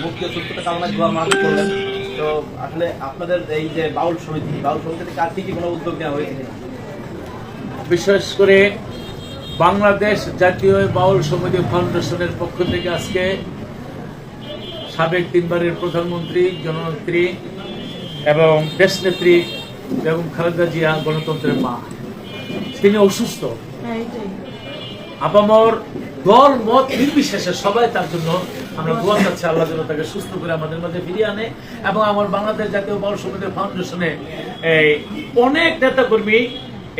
মুক্তি ও সুস্থতা কামনায় দোয়া মাহফিল করলেন। তো আসলে আপনাদের এই যে বাউল সমিতি থেকে কার থেকে কোনো উদ্যোগ নেওয়া হয়েছে কিনা? বিশেষ করে বাংলাদেশ জাতীয় বাউল সমিতি ফাউন্ডেশনের পক্ষ থেকে আজকে সাবেক 3 বারের প্রধানমন্ত্রী, জননেত্রী এবং দেশনেত্রী বেগম খালেদা জিয়া, গণতন্ত্রের মা, তিনি অসুস্থ। আপামর দল মত নির্বিশেষে সবাই তার জন্য আমরা দোয়া চাচ্ছি, আল্লাহ যেন তাকে সুস্থ করে আমাদের মাঝে ফিরিয়ে আনে। এবং আমার বাংলাদেশ জাতীয় বাউল সমিতি ফাউন্ডেশনে অনেক নেতাকর্মী,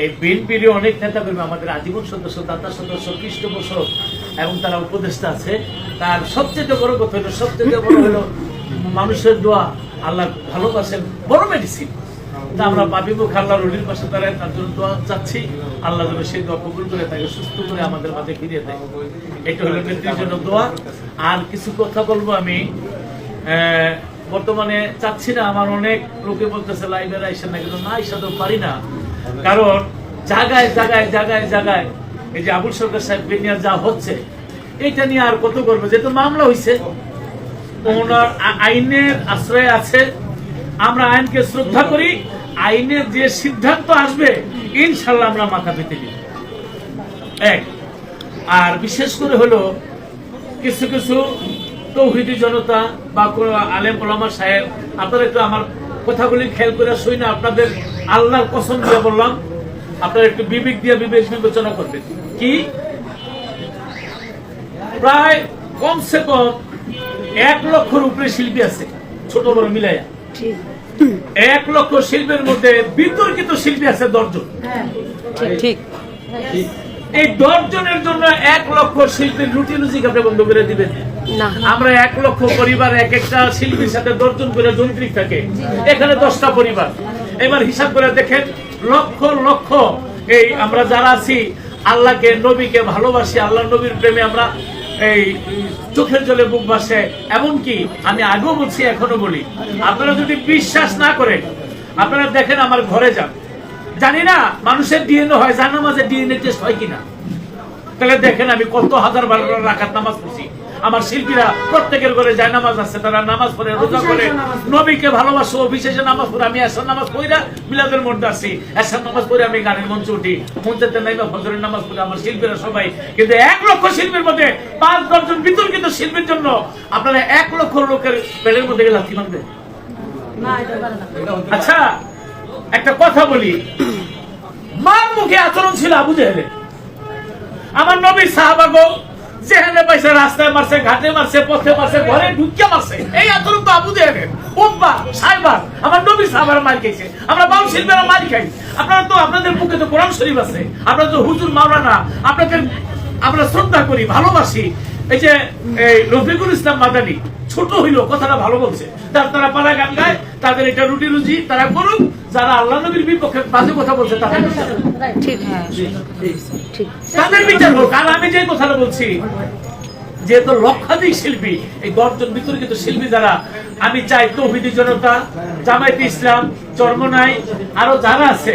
এই বিএনপির অনেক নেতাকর্মী, আমাদের আজীবন সদস্য, দাতা সদস্য, পৃষ্ঠপোষক এবং তারা উপদেষ্টা আছে। তার সবচেয়ে বড় কথা হলো, সবচেয়ে বড় হলো মানুষের দোয়া আল্লাহ ভালোবাসেন, বড় মেডিসিন। তা আমরা পাপি মুখ আল্লাহর ওলির পাশে দাঁড়ায় তার জন্য দোয়া চাচ্ছি, আল্লাহ যেন সেই দোয়া কবুল করে তাকে সুস্থ করে আমাদের মাঝে ফিরিয়ে দেয়। এটা হলো নেত্রীর জন্য দোয়া। আর কিছু কথা বলবো আমি। বর্তমানে চাচ্ছি না, আমার অনেক লোকে বলতেছে লাইব্রেরি আইসা না, কিন্তু না আইসা তো পারি না, কারণ জায়গায় জায়গায় জায়গায় জায়গায় এই যে আবুল সরকার সাহেবকে নিয়ে যা হচ্ছে, এটা নিয়ে আর কত করবে? যেহেতু মামলা হয়েছে, ওনার আইনের আশ্রয় আছে, আমরা আইনকে শ্রদ্ধা করি। আইনের যে সিদ্ধান্ত আসবে ইনশাল্লাহ আমরা মাথা পেতে দিব। আর বিশেষ করে হলো কিছু কিছু তৌহিদি জনতা বা কোন আলেম ওলামা সাহেব, আপনারা একটু আমার কথাগুলি খেয়াল করে শুই না, আপনাদের আল্লাহর কসম দিয়ে বললাম, আপনারা একটু বিবেক দিয়ে বিবেক বিবেচনা করবেন। কি প্রায় কমসে কম 1 লক্ষের উপরে শিল্পী আছে, ছোট বড় মিলাইয়া। 1 লক্ষ শিল্পের মধ্যে বিতর্কিত শিল্পী আছে 10 জন। ঠিক। এই 10 জনের জন্য 1 লক্ষ শিল্পীর রুটি রুজি আপনি বন্ধ করে দিবেন না? আমরা 1 লক্ষ পরিবার, এক একটা শিল্পীর সাথে 10 জন করে যন্ত্রিক থাকে, এখানে 10টা পরিবার। এবার হিসাব করে দেখেন, লক্ষ লক্ষ এই আমরা যারা আছি, আল্লাহকে নবীকে ভালোবাসি, আল্লাহ নবীর প্রেমে আমরা এই চোখের জলে বুক ভাসে। এমনকি আমি আগেও বলছি, এখনো বলি, আপনারা যদি বিশ্বাস না করেন, আপনারা দেখেন আমার ঘরে যান, জানি না মানুষের ডিএনএ হয়, জানামাজের ডিএনএ টেস্ট হয় কিনা, তাহলে দেখেন আমি কত হাজার বার রাকাত নামাজ পড়ছি। আমার শিল্পীরা প্রত্যেকের ঘরে যায় নামাজ আছে, তারা নামাজ পড়ে, রোজা করে, নবীকে ভালোবাসো, বিশেষে নামাজ পড়ে। আমি এসার নামাজ পড়িরা মিলাদের মধ্যে আসি, এসার নামাজ পড়ে আমি গানের মঞ্চে উঠি, মঞ্চেতে নাইবা ফজরের নামাজ পড়ে আমার শিল্পীরা সবাই। কিন্তু 1 লক্ষ শিল্পীর মধ্যে 5-10 জন বিতর্কিত শিল্পীর জন্য আপনারা 1 লক্ষ লোকের পেটের মধ্যে গেলে কি মানবে? আচ্ছা একটা কথা বলি, মার মুখে আচরণ ছিল আবু জেহেলের। আমার নবীর সাহাবাগো যেখানে পাইছে রাস্তায় মারছে, ঘাটে মারছে, পথে মারছে, ঘরে ঢুকিয়ে মারছে। এই আচরণ তো আবু জেহেলের। উম্মা সাইবার আমার নবীর সাহাবার মার খাইছে, আমরা বাউল শিল্পীরা মার খাই। আপনারা তো, আপনাদের মুখে তো কোরআন শরীফ আছে, আপনারা তো হুজুর মাওলানা, আপনাদের আমরা শ্রদ্ধা করি, ভালোবাসি। এই যে রফিকুল ইসলাম মাদানী, ছোট হইলো কথাটা ভালো বলছে, তারা পাড়া গান গায়, তাদের এটা রুটি রুজি, তারা করুক। যারা আল্লাহ নবীর বিপক্ষে বাজে কথা বলছে তাদের বিচার হোক। আর আমি যে কথাটা বলছি, যেহেতু লক্ষাধিক শিল্পী, এই 10 জন বিতর্কিত শিল্পী যারা, আমি চাই তৌহিদি জনতা, জামায়াতে ইসলাম, চরমনাই, আরো যারা আছে,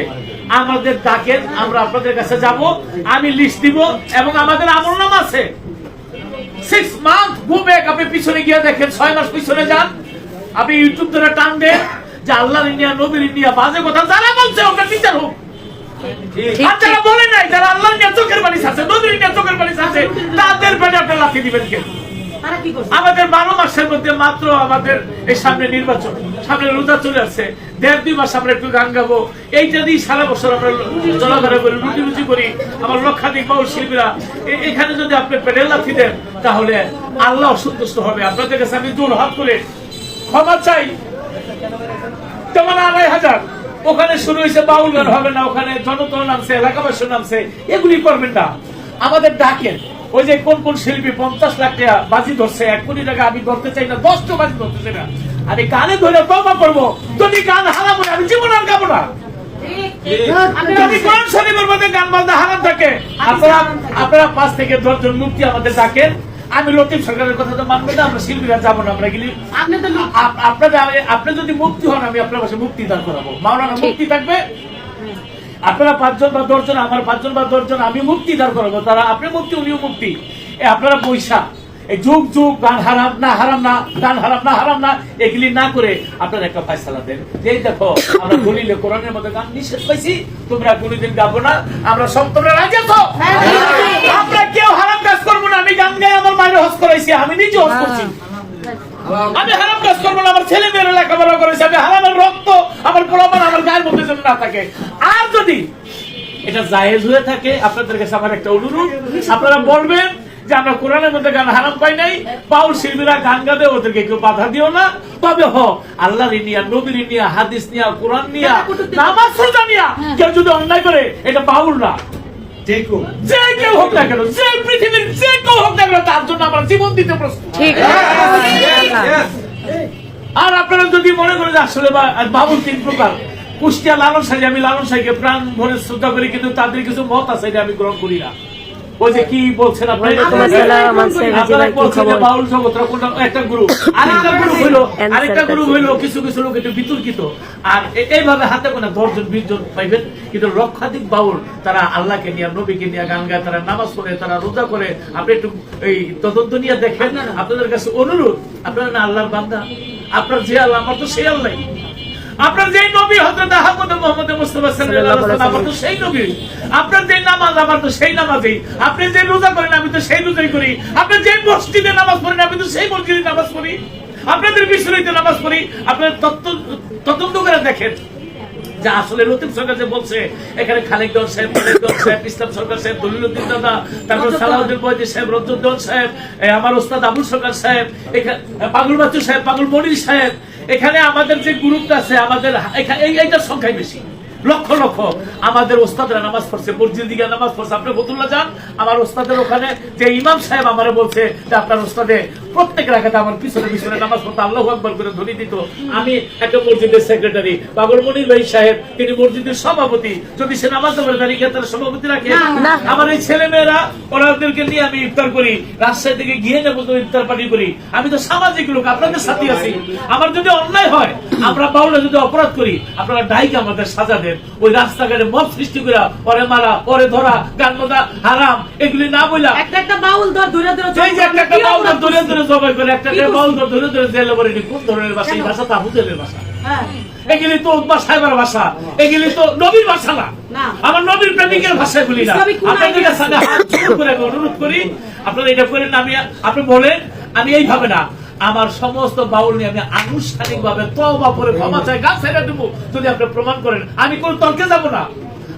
আমাদের ডাকেন, আমরা আপনাদের কাছে যাব, আমি লিস্ট দিব। এবং আমাদের আমলনামা আছে, 6 মান্থ গো ব্যাক, আপনি পিছনে গিয়ে দেখেন, 6 মাস পিছনে যান, আপনি ইউটিউব ধরে টান দেন যে আল্লাহর ইন্ডিয়া, নবীর ইন্ডিয়া, বাজে কথা যারা বলছে ওটা বিচার হোক। আর যারা বলে নাই, যারা আল্লাহর ইন্ডিয়া চোখের বালিশ আছে, নবীর ইন্ডিয়া চোখের বালিশ আছে, তাদের পেটে আপনি লাথি দিবেন কেন? আমাদের 12 মাসের মধ্যে মাত্র আমাদের এই সামনে নির্বাচন, সামনে রোজা চলে আসছে, 1.5-2 মাস আমরা একটু গান গাবো। এইটা দিয়ে সারা বছর আমরা চলাফেরা করি, রুটি রুজি করি। আমার লক্ষাধিক বাউল শিল্পীরা, এখানে যদি আপনি পেটে লাথি দেন, তাহলে আল্লাহ অসন্তুষ্ট হবে। আপনাদের কাছে আমি জোর হাত করে ক্ষমা চাই। তেমন 2,500 ওখানে শুরু হয়েছে, বাউল গান হবে না, ওখানে জনতা নামছে, এলাকাবাসী নামছে, এগুলি করবেন না। আমাদের ডাকেন। ওই যে কোন কোন শিল্পী 50 লাখ টাকা বাজি ধরছে, 1 কোটি টাকা আমি ধরতে চাই না, 10টা বাজি ধরতে চাই না, আমি গানে ধরে তওবা করবো। যদি গান হারাম হয়, আমি জীবন আর গাবো না। যদি কোরআন শরীফের মধ্যে গান বাজনা হারাম থাকে, আপনারা 5 থেকে 10 জন মুফতি আমাদের ডাকেন। আমি লতিফ সরকারের কথা তো মানবে না, আমরা শিল্পীরা যাবো না। আমরা গেলি আপনি যদি মুক্তি হন, আমি আপনার পাশে মুক্তি দান করাবো, মাওলানা মুক্তি থাকবে। আপনারা 5 জন বা 10 জন, আমার 5 জন বা 10 জন, আমি মুক্তি দান করাবো। তারা আপনি মুক্তি, উনিও মুক্তি। আপনারা পয়সা এই যুগ যুগ গান হারাম না হারাম না, গান হারাম না হারাম না, এগুলি না করে আপনারা একটা ফয়সালা দেন যে এই দেখো আমরা দলিলে কোরআনের মধ্যে গান নিষেধ পাইছি, তোমরা কোনোদিন গাবো না, আমরা সব তোমরা রাজি আছো? আমরা কেউ হারাম কাজ করবো না। আমি গান গাই আমার মায়ের হজ করাইছি, আমি নিজে হজ করছি। আমি হারাম কাজ করবো না, আমার ছেলে মেয়েরা লেখাপড়া করেছে। আমি হারামের রক্ত আমার পোলাপান আমার গায়ের মধ্যে যেন না থাকে। আর যদি এটা জায়েজ হয়ে থাকে, আপনাদের কাছে আমার একটা অনুরোধ, আপনারা বলবেন যে আমরা কোরআনের মধ্যে গান হারাম পাই নাই, বাউল শিল্পীরা গান গাবে, ওদেরকে কেউ বাধা দিও না। তবে আল্লাহর নিয়া, নবীর নিয়া, হাদিস নিয়া, কোরআন নিয়া, নামাজ রোজা নিয়া কেউ যদি অন্যায় করে, এটা বাউল না। যে কেউ হোক না কেন, যে পৃথিবীর যে কেউ হোক না কেন, তার জন্য আমরা জীবন দিতে প্রস্তুত। আর আপনারা যদি মনে করেন যে আসলে বাবুল 3 প্রকার, কুষ্টিয়া লালন সাহি, আমি লালন সাহিকে প্রাণ ভরে শ্রদ্ধা করি, কিন্তু তাদের কিছু মত আছে এটা আমি গ্রহণ করি না। ওই যে কি বলছেন আপনারা বলছেন যে বাউল জগৎরা কোনটা একটা গ্রুপ, আরেকটা গ্রুপ হইলো কিছু কিছু লোক একটু বিতর্কিত। আর এইভাবে হাতে কোনো 10 জন 20 জন পাইবেন, কিন্তু লক্ষাধিক বাউল তারা আল্লাহকে নিয়ে, নবীকে নিয়ে গান গায়, তারা নামাজ পড়ে, তারা রোজা করে। আপনি একটু এই তদন্ত নিয়ে দেখেন। আপনাদের কাছে অনুরোধ, আপনারা না আল্লাহর বান্দা, আপনার যে আল্লাহ আমার তো সেই আল্লাহ, আপনার যে নবী হযরত আহমদ মুহাম্মদ মুস্তাফা সাল্লাল্লাহু আলাইহি ওয়াসাল্লাম আমার তো সেই নবী, আপনার যে নামাজ আমার তো সেই নামাজই, আপনি যে রোজা করেন আমি তো সেই রোজাই করি, আপনি যে মসজিদে নামাজ পড়েন আমি তো সেই মসজিদে নামাজ পড়ি, আপনাদের বিশ্ববিদ্যালয়ে নামাজ পড়ি। আপনার তদন্ত করে দেখেন যে আসলে লতিফ সরকার যে বলছে এখানে খালেক দল সাহেব, ইসলাম সরকার সাহেব, দলিলউদ্দিন দাদা, তারপর সালাউদ্দিন বয়দি সাহেব, রঞ্জন সাহেব, আমার ওস্তাদ আবুল সরকার সাহেব, পাগল বাচ্চু সাহেব, পাগল মনির সাহেব, এখানে আমাদের যে গ্রুপটা আছে, আমাদের এইটার সংখ্যাই বেশি, লক্ষ লক্ষ আমাদের ওস্তাদরা নামাজ পড়ছে, মসজিদ দিকে নামাজ পড়ছে। আপনি ফতুল্লাহ যান, আমার ওস্তাদের ওখানে যে ইমাম সাহেব আমারে বলছে যে আপনার ওস্তাদে প্রত্যেক রাকাতে আমার পিছনে পিছনে নামাজ পড়তে আল্লাহু আকবার করে ধ্বনি দিত। আমি একটা মসজিদের সেক্রেটারি, পাগল মনির ভাই সাহেব তিনি মসজিদের সভাপতি, যদি সে নামাজ পড়ে তাহলে তার সভাপতি রাখে? আমার এই ছেলে মেয়েরা ওনাদেরকে নিয়ে আমি ইফতার করি, রাজশাহী থেকে গিয়ে নেবো তো ইফতার পার্টি করি। আমি তো সামাজিক লোক, আপনাদের সাথে আছি। আমার যদি অন্যায় হয়, আমরা বাউলে যদি অপরাধ করি, আপনারা ডাইকে আমাদের সাজা দেন। ওই রাস্তাঘাটে মব সৃষ্টি করে পরে মারা, পরে ধরা, গান বাজনা হারাম, এগুলি না বইলা একটা বাউল ধরে একটা বাউল ধরে ধরে জবাই করে, একটা বাউল ধরে ধরে জেলে পড়ে। কোন ধরনের ভাষা? এই ভাষা তো আবুজেলের ভাষা, এগুলি তো উদ্বা সাহেবের ভাষা, এগুলি তো নবীর ভাষা না, আমার নবীর প্রেমিকের ভাষা এগুলি না। আপনাদের কাছে হাত জোড় করে আমি অনুরোধ করি, আপনারা এটা করেন। আপনি বলেন আমি এইভাবে না, আমার সমস্ত বাউল নিয়ে আমি আনুষ্ঠানিক ভাবে তওবা করে ক্ষমা চাই, গান ছেড়ে দেবো যদি আপনি প্রমাণ করেন। আমি কোন তর্কে যাব না।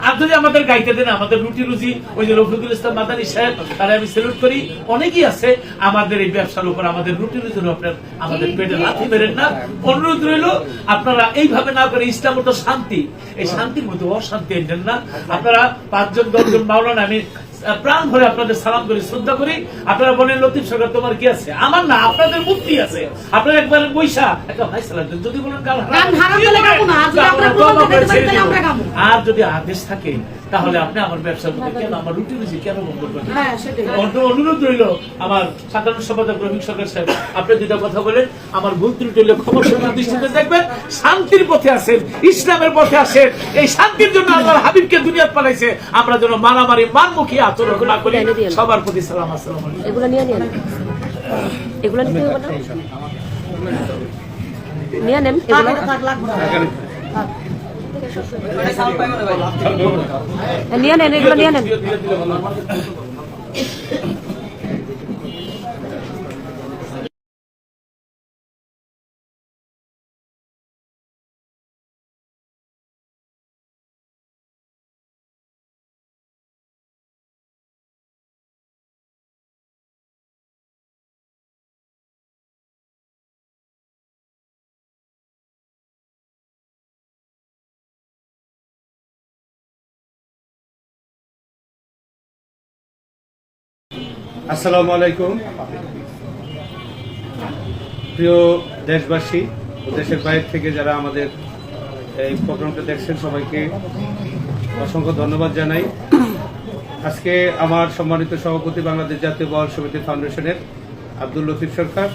আর যদি আমাদের গাইতে দেন, আমাদের রুটি রুজি, ওই যে রফিকুল ইসলাম মাদানী সাহেব, তারা আমি সেলুট করি। অনেকেই আছে আমাদের এই ব্যবসার উপর, আমাদের রুটি রুজির আপনার আমাদের পেটে লাথি মেরেন না। অনুরোধ রইল আপনারা এইভাবে না করে, ইসলাম তো শান্তি, এই শান্তির মধ্যে অশান্তি আনবেন না। আপনারা 5 জন 10 জন মাওলানা আমি প্রাণ ভরে আপনাদের সালাম করি, শ্রদ্ধা করি। আপনারা বলেন লতিফ সরকার তোমার কি আছে? আমার না, আপনাদের মুক্তি আছে। আপনারা একবার বৈশা একটা ভাই সালাম দেন। যদি বলেন আর যদি আদেশ থাকে, তাহলে আপনি আমার ব্যবসার মধ্যে কেন, আমার রুটি রুজি কেন বন্ধ করবেন? অনুরোধ রইল আমার সাধারণ সম্পাদক রফিক সরকার সাহেব, আপনি 2টা কথা বলেন। আমার ভুল ত্রুটি হইলে ক্ষমার দৃষ্টিতে দেখবেন। শান্তির পথে আসেন, ইসলামের পথে আসেন। এই শান্তির জন্য আমার হাবিবকে দুনিয়াত পাঠাইছে। আমরা যেন মারামারি, মানমুখী আচরণ না করি। সবার প্রতি সালাম। আসসালামু আলাইকুম। এগুলো নিয়ে নেন, এগুলো নিতে হবে না, নিয়ে নেন এগুলো। নিয়ে নেন এগুলো, নিয়ে নেন। আসসালামু আলাইকুম। প্রিয় দেশবাসী ও দেশের বাইরে থেকে যারা আমাদের এই প্রোগ্রামটা দেখছেন, সবাইকে অসংখ্য ধন্যবাদ জানাই। আজকে আমার সম্মানিত সভাপতি, বাংলাদেশ জাতীয় বাউল সমিতি ফাউন্ডেশনের আব্দুল লতিফ সরকার,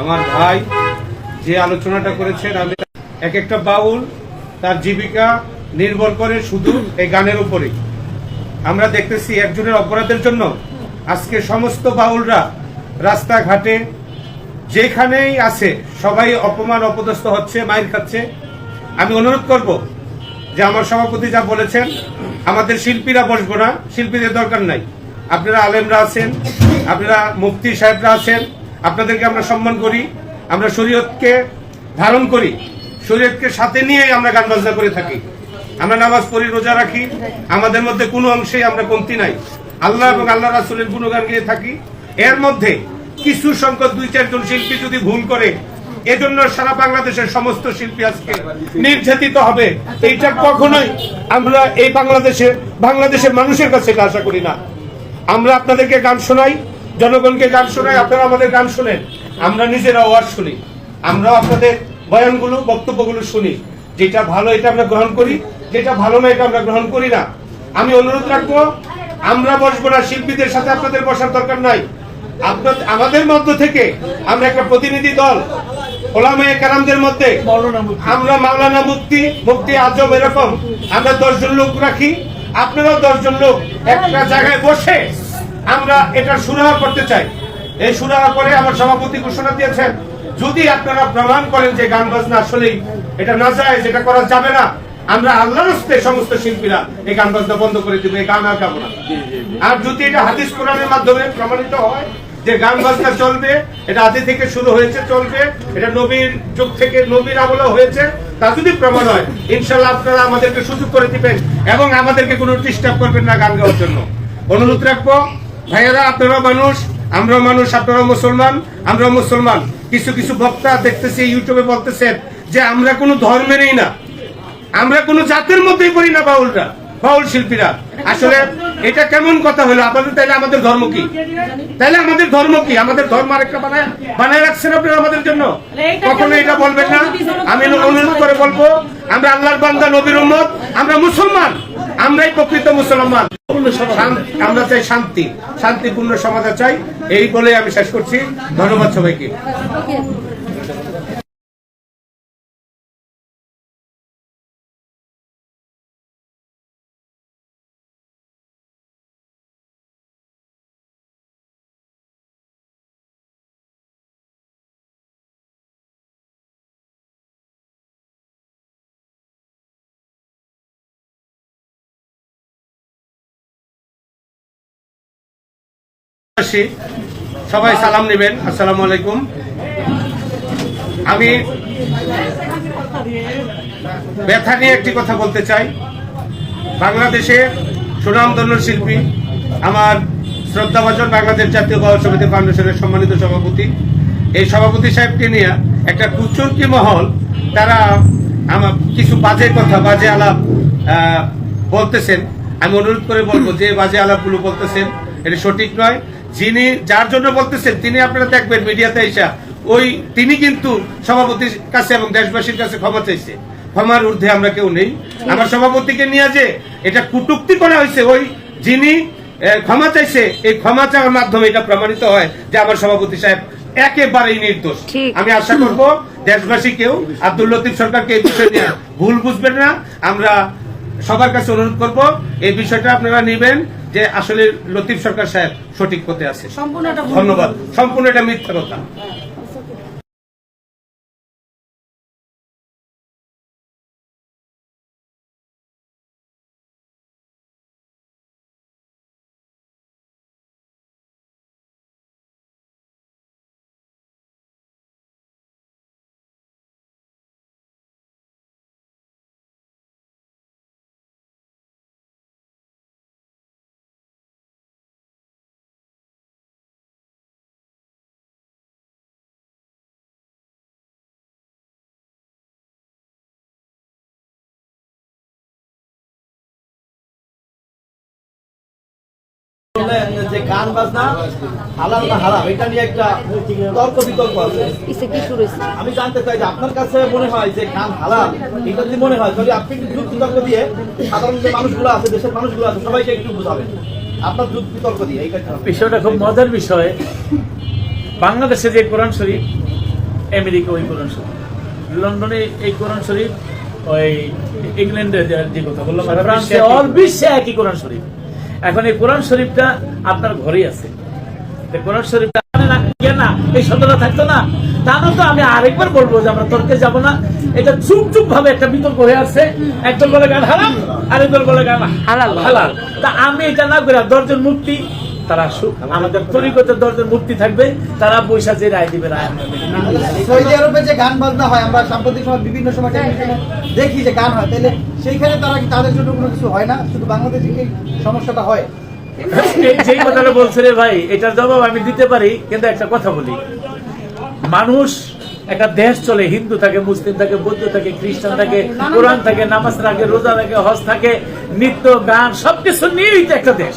আমার ভাই যে আলোচনাটা করেছেন, আমি এক একটা বাউল তার জীবিকা নির্ভর করে শুধু এই গানের উপরেই। আমরা দেখতেছি একজনের অপরাধের জন্য আজকে সমস্ত বাউলরা রাস্তাঘাটে যেখানেই আছে সবাই অপমান অপদস্থ হচ্ছে, মাইর খাচ্ছে। আমি অনুরোধ করব যে আমার সভাপতি যা বলেছেন, আমাদের শিল্পীরা বসবো না, শিল্পীদের দরকার নাই। আপনারা আলেমরা আছেন, আপনারা মুফতি সাহেবরা আছেন, আপনাদেরকে আমরা সম্মান করি, আমরা শরীয়তকে ধারণ করি, শরীয়তকে সাথে নিয়েই আমরা গান বাজনা করে থাকি। আমরা নামাজ পড়ি, রোজা রাখি, আমাদের মধ্যে কোনো অংশেই আমরা কমতি নাই। আল্লাহ এবং আল্লাহ রাসূলের গুণগান গেয়ে থাকি। এর মধ্যে কিছু সংখ্যক 2-4 জন শিল্পী যদি ভুল করে, এজন্য সারা বাংলাদেশের সমস্ত শিল্পী আজকে নির্যাতিত হবে, এইটা কখনোই আমরা এই বাংলাদেশের মানুষের কাছে এটা আশা করি না। আমরা আপনাদেরকে গান শোনাই, জনগণকে গান শোনাই, আপনারা আমাদের গান শোনেন, আমরা নিজেরা ওয়াজ শুনি, আমরাও আপনাদের বয়ানগুলো, বক্তব্যগুলো শুনি। যেটা ভালো এটা আমরা গ্রহণ করি, যেটা ভালো না এটা আমরা গ্রহণ করি না। আমি অনুরোধ রাখবো, আমরা বসবো না, শিল্পীদের সাথে আপনাদের বসার দরকার নাই। আমাদের মধ্য থেকে আমরা একটা প্রতিনিধি দল, ওলামায়ে কেরামদের মধ্যে আমরা মাওলানা মুফতি আজম এরকম আমরা 10 জন লোক রাখি। আপনারাও 10 জন লোক একটা জায়গায় বসে আমরা এটা সুরাহা করতে চাই। এই সুরাহা করে আমার সভাপতি ঘোষণা দিয়েছেন, যদি আপনারা প্রমাণ করেন যে গান বাজনা আসলেই এটা না যায়, যেটা করা যাবে না, আমরা আল্লাহর হস্তে সমস্ত শিল্পীরা এই গান বাজনা বন্ধ করে দেবো, এই গান আর গাবো না। আর যদি এটা হাদিস কোরআনের মাধ্যমে প্রমাণিত হয় যে গান বাজনা চলবে, এটা আদি থেকে শুরু হয়েছে, চলবে, এটা নবীর যুগ থেকে নবীর আমলে হয়েছে, তা যদি প্রমাণ হয়, ইনশাআল্লাহ আপনারা আমাদেরকে সুযোগ করে দিবেন এবং আমাদেরকে কোনো ডিস্টার্ব করবেন না গান গাওয়ার জন্য। অনুরোধ রাখবো, ভাইয়েরা আপনারা মানুষ, আমরা মানুষ, আপনারা মুসলমান, আমরা মুসলমান। কিছু বক্তা দেখতেছি ইউটিউবে বলতেছেন যে আমরা কোনো ধর্মেরই না, আমরা কোনো জাতের মধ্যেই পড়ি না, বাউল শিল্পীরা। আসলে এটা কেমন কথা হলো? আপনাদের তাইলে আমাদের ধর্ম কি? আমাদের ধর্ম আরেকটা বানায় রাখছেন আপনারা আমাদের জন্য? কখনো এটা বলবেন না। আমি অনুরোধ করে বলবো, আমরা আল্লাহর বান্দা, নবীর উম্মত, আমরা মুসলমান, আমরাই প্রকৃত মুসলমান। আমরা চাই শান্তিপূর্ণ সমাজ চাই। এই বলে আমি শেষ করছি। ধন্যবাদ সবাইকে। সবাই সালাম নেবেন, আসসালামু আলাইকুম। আমি ব্যথা নিয়ে একটি কথা বলতে চাই। বাংলাদেশে সুনামধন্য শিল্পী, আমার শ্রদ্ধাভাজন বাংলাদেশ জাতীয় বাউল সমিতি ফাউন্ডেশনের সম্মানিত সভাপতি, এই সভাপতি সাহেবকে নিয়ে একটা কুচুরকি মহল, তারা আমার কিছু বাজে কথা, বাজে আলাপ বলতেছেন। আমি অনুরোধ করে বলবো যে বাজে আলাপগুলো বলতেছেন এটা সঠিক নয়। যিনি যার জন্য বলতেছেন তিনি আপনারা দেখবেন মিডিয়াতে এসে তিনি কিন্তু সভাপতির কাছে এবং দেশবাসীর কাছে ক্ষমা চাইছে। ক্ষমার ঊর্ধ্বে আমরা কেউ নেই। আমার সভাপতিকে নিয়ে যে এটা কটূক্তি করা হয়েছে, যিনি ক্ষমা চাইছে, এই ক্ষমা চাওয়ার মাধ্যমে এটা প্রমাণিত হয় যে আমার সভাপতি সাহেব একেবারেই নির্দোষ। আমি আশা করব দেশবাসী কেউ আব্দুল লতিফ সরকারকে এই বিষয় নিয়ে ভুল বুঝবেন না। আমরা সবার কাছে অনুরোধ করব এই বিষয়টা আপনারা নেবেন যে আসলে লতিফ সরকার সাহেব সঠিক পথে আছে। ধন্যবাদ। সম্পূর্ণ এটা মিথ্যা কথা। যে গান বাজনা হালাল না হারাম এটা নিয়ে একটা তর্ক বিতর্ক আছে। আমি জানতে চাই যে আপনার কাছে মনে হয় যে গান হালাল, এটা যদি মনে হয় তাহলে আপনি একটু যুক্তি তর্ক দিয়ে সাধারণ যে মানুষগুলো আছে, দেশের মানুষগুলো আছে, সবাইকে একটু বোঝাবেন আপনার যুক্তি তর্ক দিয়ে। এই বিষয়টা খুব মজার বিষয়। বাংলাদেশে যে কোরআন শরীফ, আমেরিকা ওই কোরআন শরীফ, লন্ডনে এই কোরআন শরীফ, ওই ইংল্যান্ডে যে কথা বললাম, ফ্রান্সে, অল বিশ্বে একই কোরআন শরীফ। এখন এই কোরআন শরীফটা আপনার ঘরেই আছে। কোরআন শরীফটা না এই শব্দটা থাকতো না, তাহলে তো আমি আরেকবার বলবো যে আমরা তর্কে যাব না। এটা চুপ চুপ ভাবে একটা বিতর্ক হয়ে আছে, একদল বলে গান হারাম, আরেকদল বলে গান হালাল। হালাল। তা আমি এটা না করে 10 জন মুফতি, তারা আমাদের তরিকতে 10 জন মুফতি থাকবে, তারা বৈশা যে রায় দিবে, রায় আমরা মেনে নিব। সৌদি আরবে যে গান বাজনা হয়, আমরা সাম্প্রতিক সময় বিভিন্ন সময় টেলিভিশনে দেখি যে গান হয়, তাহলে সেইখানে তারা কি তাদের জন্য কোনো কিছু হয় না? শুধু বাংলাদেশে কি সমস্যাটা হয়? যেই কথাটা বলছে রে ভাই, এটার জবাব আমি দিতে পারি, কিন্তু একটা কথা বলি, মানুষ একটা দেশ চলে, হিন্দু থাকে, মুসলিম থাকে, বৌদ্ধ থাকে, খ্রিস্টান থাকে, কোরআন থাকে, নামাজ থাকে, রোজা থাকে, হজ থাকে, নৃত্য গান সবকিছু নিয়েই তো একটা দেশ।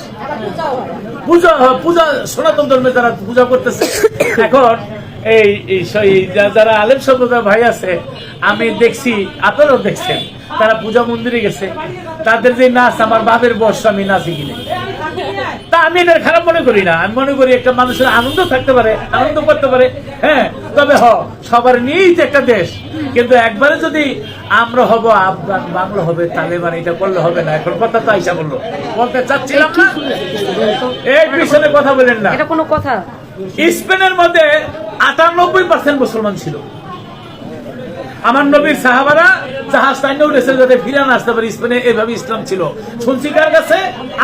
পূজা সনাতন ধর্মে যারা পূজা করতেছে, এখন যারা আলেম সম্প্রদায় ভাই আছে, আমি দেখছি, আপনারাও দেখছেন, তারা পূজা মন্দিরে গেছে, তাদের যে নাচ, আমার বাপের বর্ষ আমি নাচি কিনে, তা আমি এটা খারাপ মনে করি না। আমি মনে করি একটা মানুষের আনন্দ থাকতে পারে, আনন্দ করতে পারে, হ্যাঁ, তবে সবার নিয়েই তো একটা দেশ। কিন্তু একবারে যদি আমরা হব আফগান, বাংলা হবে তালেবান, এটা করলে হবে না। এখন কথা তো আইসা বললো, বলতে চাচ্ছিলাম না, এই পিছনে কথা বলেন না। এটা কোনো কথা? স্পেনের মধ্যে 98% মুসলমান ছিল। আমার নবীর সাহাবারা জাহাজ টাইনে উঠেছে যাতে ফিরে না আসতে পারে স্পেনে, এইভাবে ইসলাম ছিল। শুনছি কার কাছে?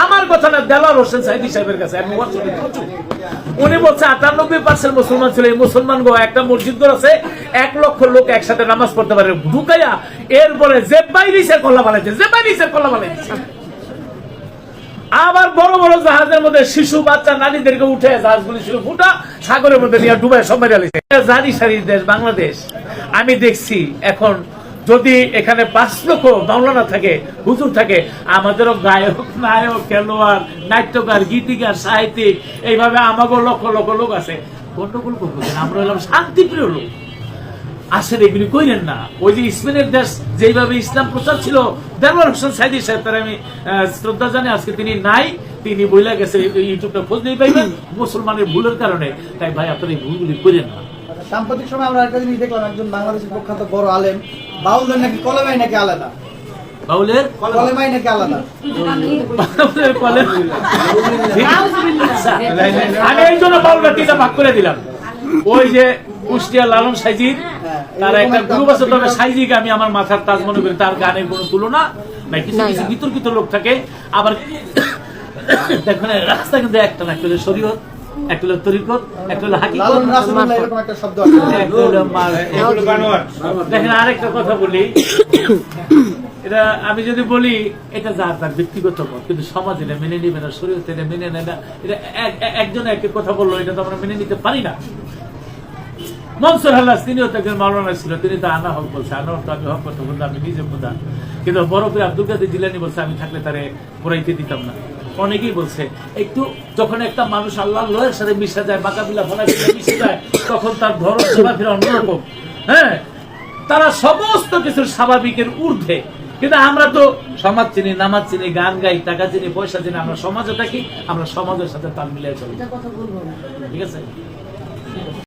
আমার কথা না, দেলার হোসেন সাইদি সাহেবের কাছে। উনি বলছে 98% মুসলমান ছিল। এই মুসলমান গো একটা মসজিদ আছে, 1 লক্ষ লোক একসাথে নামাজ পড়তে পারে, ঢুকাইয়া এরপরে জেব্বাইরিসের কল্লা বানাইছে, জেব্বাইরিসের কল্লা বানাইছে। আবার বড় বড় জাহাজের মধ্যে শিশু বাচ্চা নারীদেরকে উঠে জাহাজগুলি ছিল ফুটা সাগরের মধ্যে নিয়ে ডুবাই সব মেরে আলিছে। জারি সারির দেশ বাংলাদেশ। আমি দেখছি এখন যদি এখানে 5 লক্ষ মাওলানা থাকে, হুজুর থাকে, আমাদেরও গায়ক, নায়ক, খেলোয়াড়, নাট্যকার, গীতিকার, সাহিত্যিক, এইভাবে আমাকেও লক্ষ লক্ষ লোক আছে। গন্ডগোল করবো কেন? আমরা হলাম শান্তিপ্রিয় লোক। আসলে এগুলি কইলেন না। ওই যে স্পেনের দেশ যেভাবে ইসলাম প্রচার ছিল, দেলোয়ার হোসেন সাইদি সাহেব, তার আমি শ্রদ্ধা জানি, আজকে তিনি নাই, তিনি বইলা গেছে, ইউটিউবটা খোঁজ দিয়ে পাইবেন, মুসলমানের ভুলের কারণে। তাই ভাই আপনারা এই ভুলগুলি করেন না। সাম্প্রতিক সময় আমরা একটা জিনিস দেখলাম, একজন বাংলাদেশের প্রখ্যাত বড় আলেম, বাউলদের নাকি কলেমাই নাকি আলাদা, বাউলের কলেমাই নাকি আলাদা। আমি এই জন্য বাউলটা 3টা ভাগ করে দিলাম। ওই যে কুষ্টিয়া লালন সাইজির, তারা একটা গ্রুপ আছে, তবে সাইজিকে আমি আমার মাথার তাজ মনে করি, তার গানের কোনো তুলনা নাই। কিছু কিছু বিতর্কিত লোক থাকে, আবার দেখবেন রাস্তা কিন্তু একটা না, একটা হলো শরীয়ত, একটা হলো তরিকত, একটা হলো হাকিকত, এরকম একটা শব্দ আছে। দেখেন আরেকটা কথা বলি, এটা আমি যদি বলি, এটা যার তার ব্যক্তিগত মত, কিন্তু সমাজ এটা মেনে নিবে না, শরীয়ত এটা মেনে নেয় না। এটা একজন একটা কথা বললো, এটা তো আমরা মেনে নিতে পারি না। মনসুর হাল্লাস, তিনিও তো একজন মাওলানা ছিল, তিনি তো আনা হক বলছে, আনা হক তো আমি হক কথা বলতে, আমি নিজে প্রধান। কিন্তু বড় করে আব্দুল কাদের জিলানী বলছে, আমি থাকলে তারে পড়াইতে দিতাম না। অনেকেই বলছে, একটু যখন একটা মানুষ আল্লাহর লোহের সাথে মিশে যায়, বাঁকাবিলা ফলাবিলা মিশে যায়, তখন তার ধরন চলাফেরা অন্যরকম। হ্যাঁ, তারা সমস্ত কিছুর স্বাভাবিকের ঊর্ধ্বে। কিন্তু আমরা তো সমাজ চিনি, নামাজ চিনি, গান গাই, টাকা চিনি, পয়সা চিনি, আমরা সমাজে থাকি, আমরা সমাজের সাথে তাল মিলিয়ে চলি। ঠিক আছে।